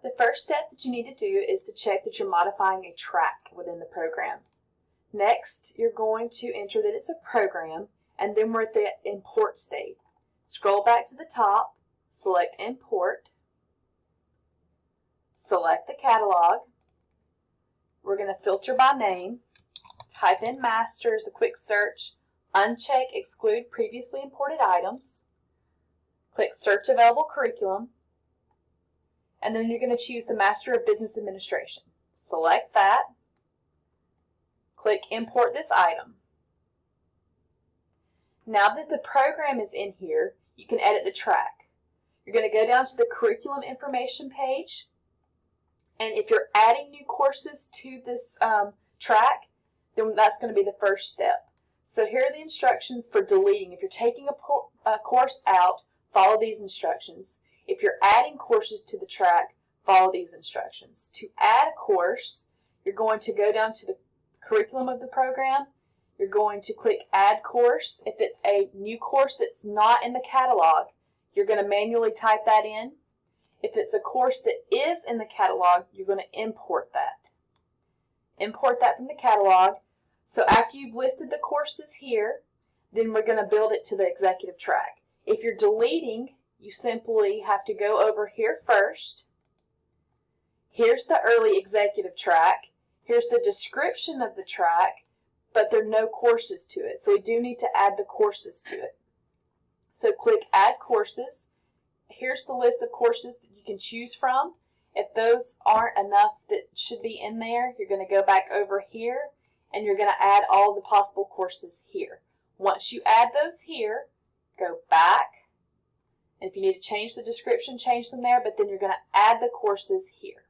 The first step that you need to do is to check that you're modifying a track within the program. Next, you're going to enter that it's a program, and then we're at the import stage. Scroll back to the top, select Import, select the catalog. We're going to filter by name, type in Master as a quick search, uncheck Exclude Previously Imported Items, click Search Available Curriculum, and then you're going to choose the Master of Business Administration. Select that, click Import this item. Now that the program is in here, you can edit the track. You're going to go down to the Curriculum Information page, and if you're adding new courses to this track, then that's going to be the first step. So here are the instructions for deleting. If you're taking a course out, follow these instructions. If you're adding courses to the track, follow these instructions. To add a course, you're going to go down to the curriculum of the program. You're going to click Add Course. If it's a new course that's not in the catalog, you're going to manually type that in. If it's a course that is in the catalog, you're going to import that. Import that from the catalog. So after you've listed the courses here, then we're going to build it to the executive track. If you're deleting, you simply have to go over here first. Here's the early executive track. Here's the description of the track, but there are no courses to it. So we do need to add the courses to it. So click Add Courses. Here's the list of courses that you can choose from. If those aren't enough that should be in there, you're going to go back over here and you're going to add all the possible courses here. Once you add those here, go back. And if you need to change the description, change them there, but then you're going to add the courses here.